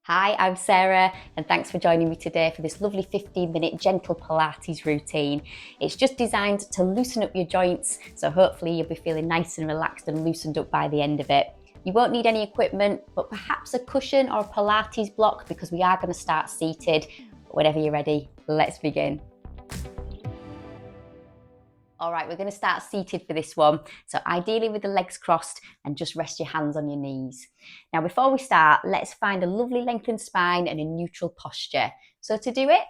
Hi, I'm Sarah, and thanks for joining me today for this lovely 15-minute gentle Pilates routine. It's just designed to loosen up your joints, so hopefully you'll be feeling nice and relaxed and loosened up by the end of it. You won't need any equipment, but perhaps a cushion or a Pilates block because we are going to start seated. Whenever you're ready, let's begin. All right, we're going to start seated for this one. So ideally with the legs crossed and just rest your hands on your knees. Now, before we start, let's find a lovely lengthened spine and a neutral posture. So to do it,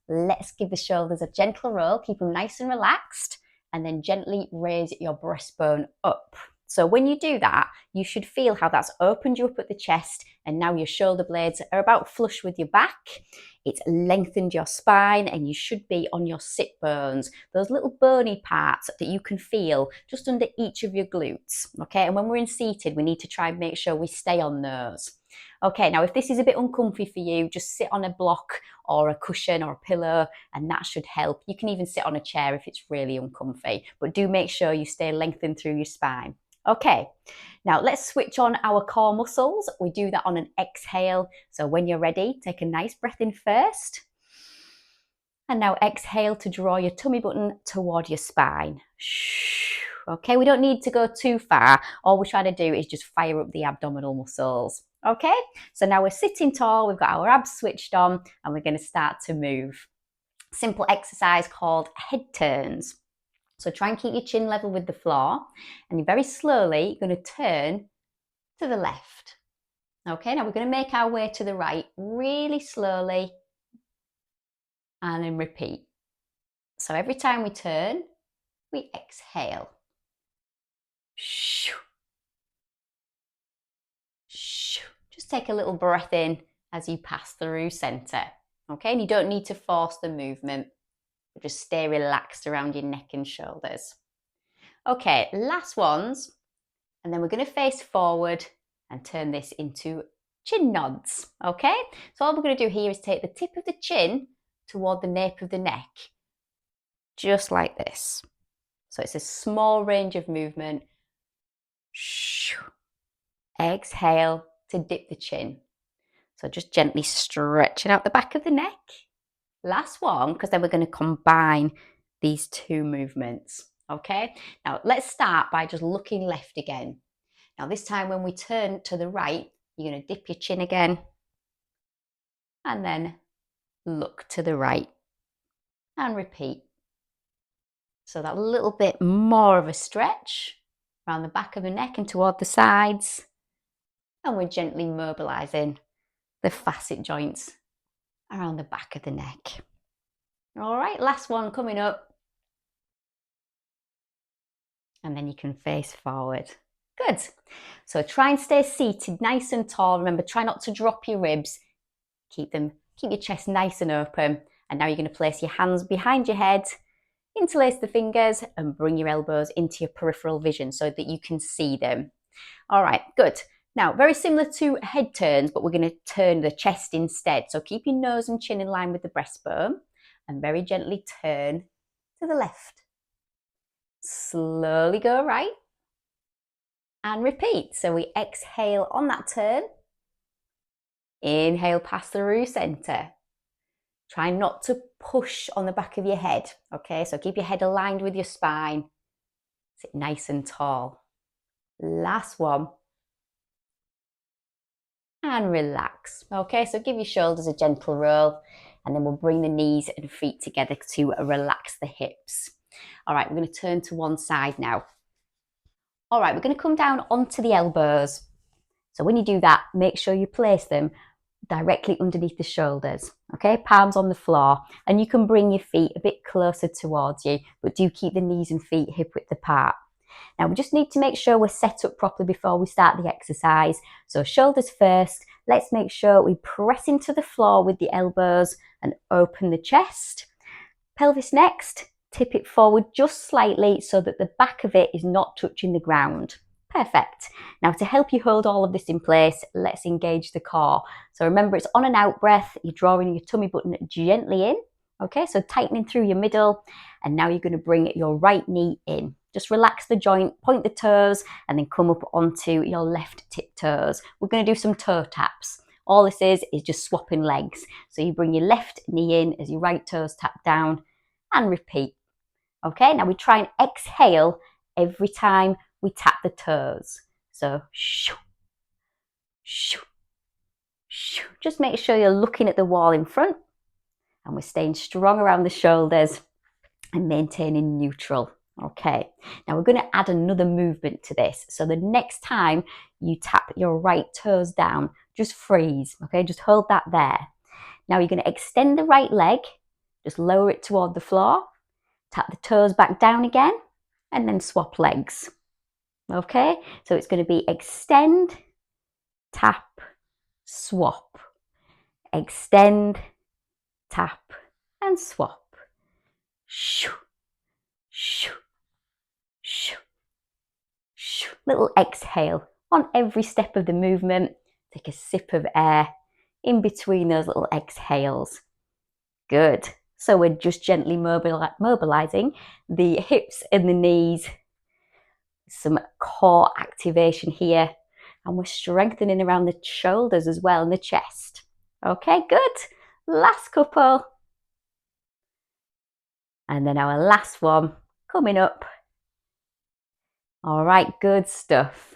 let's give the shoulders a gentle roll, keep them nice and relaxed, and then gently raise your breastbone up. So when you do that, you should feel how that's opened you up at the chest, and now your shoulder blades are about flush with your back. It's lengthened your spine, and you should be on your sit bones, those little bony parts that you can feel just under each of your glutes. Okay, and when we're in seated, we need to try and make sure we stay on those. Okay, now if this is a bit uncomfy for you, just sit on a block or a cushion or a pillow, and that should help. You can even sit on a chair if it's really uncomfy, but do make sure you stay lengthened through your spine. Okay, now let's switch on our core muscles. We do that on an exhale. So when you're ready, take a nice breath in first. And now exhale to draw your tummy button toward your spine. Okay, we don't need to go too far. All we're trying to do is just fire up the abdominal muscles. Okay, so now we're sitting tall, we've got our abs switched on, and we're going to start to move. Simple exercise called head turns. So try and keep your chin level with the floor, and you're very slowly going to turn to the left. Okay, now we're going to make our way to the right really slowly, and then repeat. So every time we turn, we exhale. Just take a little breath in as you pass through center. Okay, and you don't need to force the movement. Just stay relaxed around your neck and shoulders. Okay, last ones. And then we're going to face forward and turn this into chin nods. Okay, so all we're going to do here is take the tip of the chin toward the nape of the neck, just like this. So it's a small range of movement. Exhale to dip the chin. So just gently stretching out the back of the neck. Last one, because then we're going to combine these two movements. Okay, now let's start by just looking left again. Now this time when we turn to the right, you're going to dip your chin again and then look to the right and repeat. So that little bit more of a stretch around the back of the neck and toward the sides. And we're gently mobilizing the facet joints around the back of the neck. All right, last one coming up. And then you can face forward. Good. So try and stay seated nice and tall. Remember, try not to drop your ribs. Keep your chest nice and open. And now you're going to place your hands behind your head, interlace the fingers, and bring your elbows into your peripheral vision so that you can see them. All right, good. Now, very similar to head turns, but we're going to turn the chest instead. So keep your nose and chin in line with the breastbone and very gently turn to the left. Slowly go right and repeat. So we exhale on that turn. Inhale past through center. Try not to push on the back of your head. Okay, so keep your head aligned with your spine. Sit nice and tall. Last one. And relax. Okay, so give your shoulders a gentle roll, and then we'll bring the knees and feet together to relax the hips. All right, we're going to turn to one side now. All right, we're going to come down onto the elbows. So when you do that, make sure you place them directly underneath the shoulders. Okay, palms on the floor, and you can bring your feet a bit closer towards you, but do keep the knees and feet hip width apart. Now we just need to make sure we're set up properly before we start the exercise. So shoulders first. Let's make sure we press into the floor with the elbows and open the chest. Pelvis next. Tip it forward just slightly so that the back of it is not touching the ground. Perfect. Now to help you hold all of this in place, let's engage the core. So remember, it's on an out breath. You're drawing your tummy button gently in. Okay, so tightening through your middle. And now you're going to bring your right knee in. Just relax the joint, point the toes, and then come up onto your left tip toes. We're going to do some toe taps. All this is just swapping legs. So you bring your left knee in as your right toes tap down and repeat. Okay, now we try and exhale every time we tap the toes. So shoo, shoo, shoo. Just make sure you're looking at the wall in front, and we're staying strong around the shoulders and maintaining neutral. Okay, now we're going to add another movement to this. So the next time you tap your right toes down, just freeze, okay? Just hold that there. Now you're going to extend the right leg, just lower it toward the floor, tap the toes back down again, and then swap legs. Okay, so it's going to be extend, tap, swap. Extend, tap, and swap. Shoo, shoo, shoo, shoo. Little exhale on every step of the movement. Take a sip of air in between those little exhales. Good. So we're just gently mobilizing the hips and the knees. Some core activation here. And we're strengthening around the shoulders as well and the chest. Okay, good. Last couple. And then our last one coming up. All right, good stuff.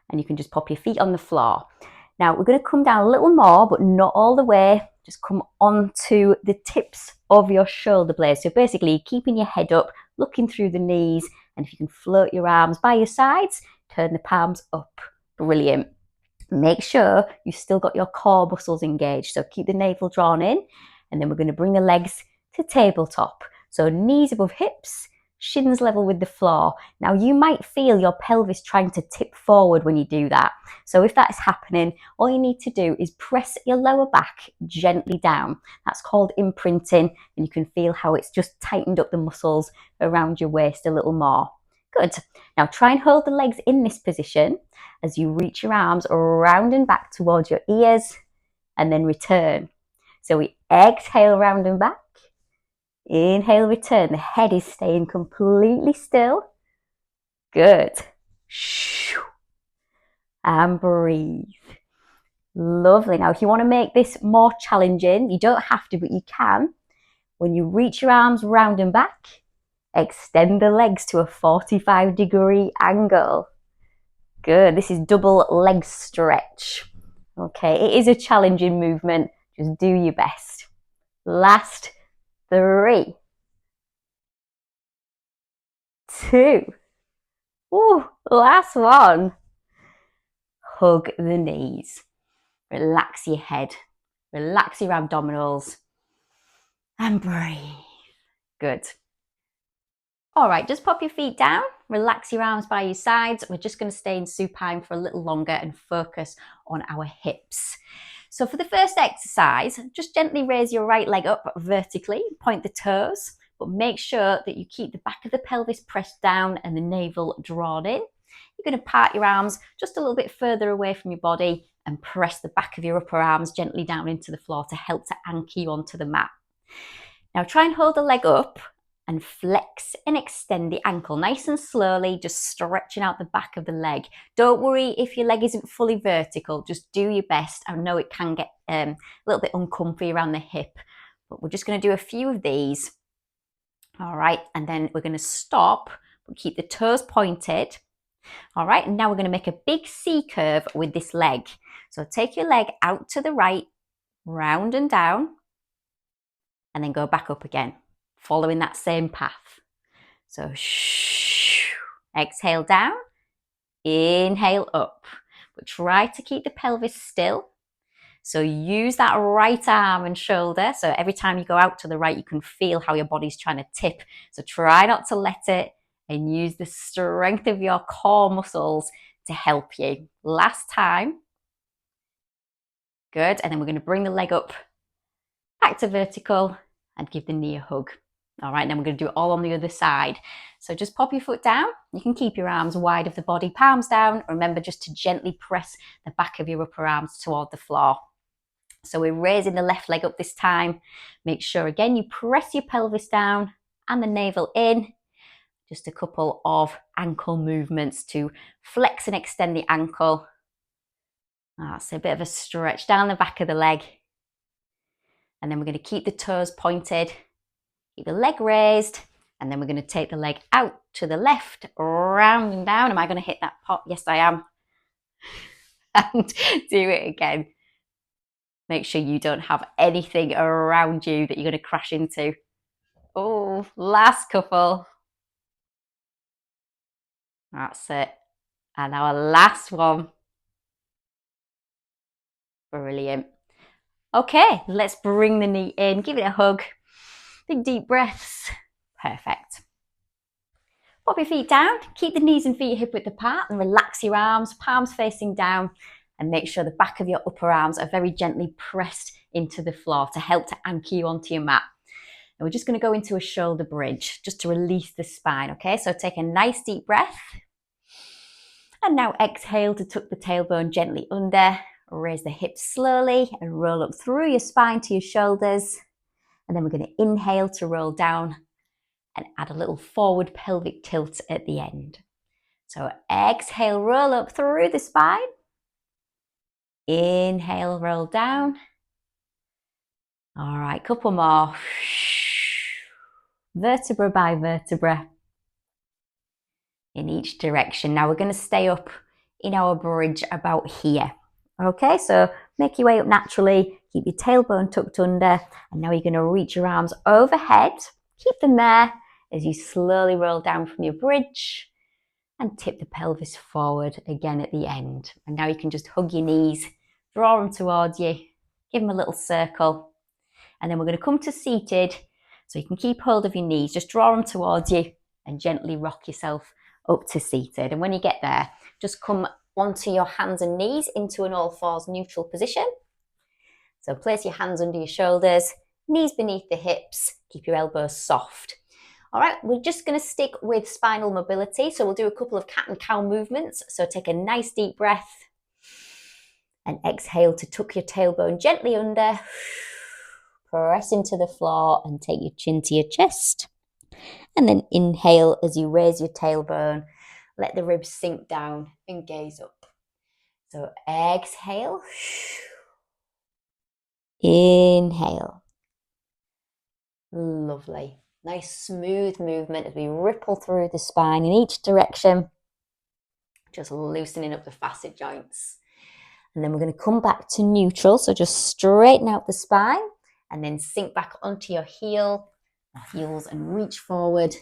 And you can just pop your feet on the floor. Now we're going to come down a little more, but not all the way. Just come onto the tips of your shoulder blades. So basically keeping your head up, looking through the knees, and if you can float your arms by your sides, turn the palms up. Brilliant. Make sure you've still got your core muscles engaged. So keep the navel drawn in, and then we're going to bring the legs to tabletop. So knees above hips, shins level with the floor. Now you might feel your pelvis trying to tip forward when you do that. So if that is happening, all you need to do is press your lower back gently down. That's called imprinting, and you can feel how it's just tightened up the muscles around your waist a little more. Good. Now try and hold the legs in this position as you reach your arms round and back towards your ears and then return. So we exhale round and back. Inhale, return. The head is staying completely still. Good. And breathe. Lovely. Now, if you want to make this more challenging, you don't have to, but you can. When you reach your arms round and back, extend the legs to a 45-degree angle. Good. This is double leg stretch. Okay, it is a challenging movement. Just do your best. Last 3, 2. Ooh, last one. Hug the knees. Relax your head. Relax your abdominals. And breathe. Good. All right, just pop your feet down. Relax your arms by your sides. We're just going to stay in supine for a little longer and focus on our hips. So for the first exercise, just gently raise your right leg up vertically, point the toes, but make sure that you keep the back of the pelvis pressed down and the navel drawn in. You're going to part your arms just a little bit further away from your body and press the back of your upper arms gently down into the floor to help to anchor you onto the mat. Now try and hold the leg up and flex and extend the ankle nice and slowly, just stretching out the back of the leg. Don't worry if your leg isn't fully vertical, just do your best. I know it can get a little bit uncomfy around the hip, but we're just going to do a few of these. All right, and then we're going to stop, but keep the toes pointed. All right, and now we're going to make a big C curve with this leg. So take your leg out to the right, round and down, and then go back up again, following that same path. So exhale down, inhale up. But try to keep the pelvis still. So use that right arm and shoulder. So every time you go out to the right, you can feel how your body's trying to tip. So try not to let it, and use the strength of your core muscles to help you. Last time. Good. And then we're going to bring the leg up back to vertical and give the knee a hug. All right, then we're going to do it all on the other side. So just pop your foot down. You can keep your arms wide of the body, palms down. Remember just to gently press the back of your upper arms toward the floor. So we're raising the left leg up this time. Make sure again you press your pelvis down and the navel in. Just a couple of ankle movements to flex and extend the ankle. That's a bit of a stretch down the back of the leg. And then we're going to keep the toes pointed, keep the leg raised, and then we're going to take the leg out to the left, round and down. Am I going to hit that pot? Yes, I am. And do it again. Make sure you don't have anything around you that you're going to crash into. Oh, last couple. That's it. And our last one. Brilliant. Okay, let's bring the knee in, give it a hug. Big deep breaths. Perfect. Pop your feet down, keep the knees and feet hip width apart and relax your arms, palms facing down, and make sure the back of your upper arms are very gently pressed into the floor to help to anchor you onto your mat. And we're just going to go into a shoulder bridge just to release the spine, okay? So take a nice deep breath. And now exhale to tuck the tailbone gently under, raise the hips slowly and roll up through your spine to your shoulders. And then we're going to inhale to roll down and add a little forward pelvic tilt at the end. So exhale, roll up through the spine. Inhale, roll down. All right, couple more. Vertebra by vertebra in each direction. Now we're going to stay up in our bridge about here. Okay, so make your way up naturally. Keep your tailbone tucked under. And now you're going to reach your arms overhead. Keep them there as you slowly roll down from your bridge and tip the pelvis forward again at the end. And now you can just hug your knees, draw them towards you, give them a little circle. And then we're going to come to seated. So you can keep hold of your knees, just draw them towards you and gently rock yourself up to seated. And when you get there, just come onto your hands and knees into an all fours neutral position. So place your hands under your shoulders, knees beneath the hips, keep your elbows soft. All right, we're just going to stick with spinal mobility. So we'll do a couple of cat and cow movements. So take a nice deep breath and exhale to tuck your tailbone gently under. Press into the floor and take your chin to your chest. And then inhale as you raise your tailbone. Let the ribs sink down and gaze up. So exhale. Inhale. Lovely. Nice smooth movement as we ripple through the spine in each direction. Just loosening up the facet joints. And then we're going to come back to neutral. So just straighten out the spine and then sink back onto your heels and reach forward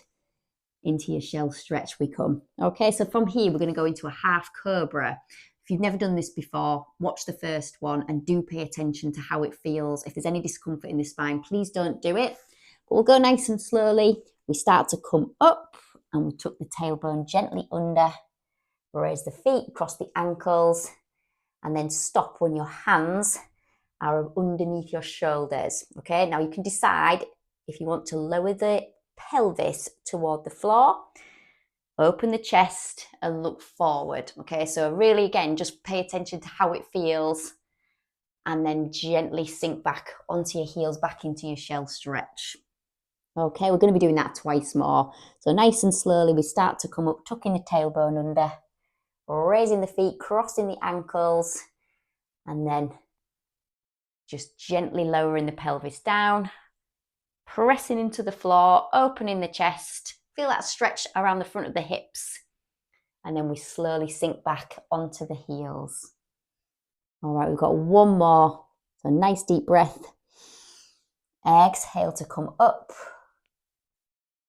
into your shell stretch we come. Okay, so from here, we're going to go into a half cobra. If you've never done this before, watch the first one and do pay attention to how it feels. If there's any discomfort in the spine, please don't do it. But we'll go nice and slowly. We start to come up and we tuck the tailbone gently under. Raise the feet, cross the ankles, and then stop when your hands are underneath your shoulders. Okay, now you can decide if you want to lower the pelvis toward the floor, open the chest and look forward. Okay, so really again, just pay attention to how it feels and then gently sink back onto your heels, back into your shell stretch. Okay, we're going to be doing that twice more. So nice and slowly, we start to come up, tucking the tailbone under, raising the feet, crossing the ankles, and then just gently lowering the pelvis down, pressing into the floor, opening the chest. Feel that stretch around the front of the hips. And then we slowly sink back onto the heels. All right, we've got one more. So nice deep breath. Exhale to come up.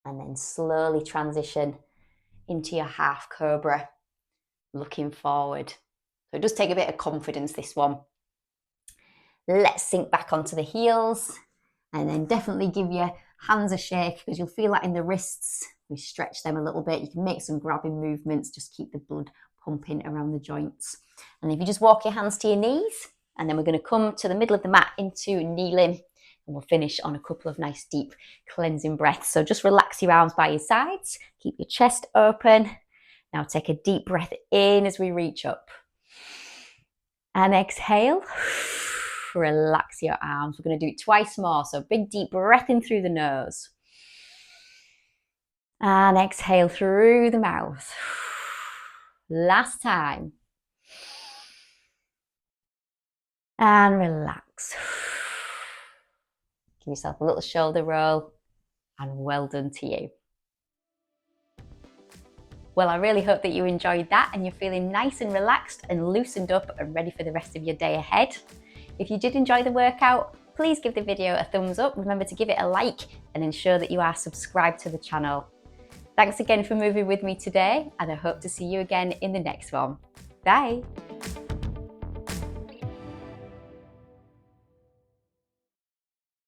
And then slowly transition into your half cobra, looking forward. So it does take a bit of confidence, this one. Let's sink back onto the heels and then definitely give your hands a shake because you'll feel that in the wrists. We stretch them a little bit. You can make some grabbing movements, just keep the blood pumping around the joints. And if you just walk your hands to your knees, and then we're going to come to the middle of the mat into kneeling. And we'll finish on a couple of nice deep cleansing breaths. So just relax your arms by your sides. Keep your chest open. Now take a deep breath in as we reach up. And exhale. Relax your arms. We're going to do it twice more. So big deep breath in through the nose. And exhale through the mouth. Last time. And relax. Give yourself a little shoulder roll, and well done to you. Well, I really hope that you enjoyed that and you're feeling nice and relaxed and loosened up and ready for the rest of your day ahead. If you did enjoy the workout, please give the video a thumbs up. Remember to give it a like and ensure that you are subscribed to the channel. Thanks again for moving with me today, and I hope to see you again in the next one. Bye.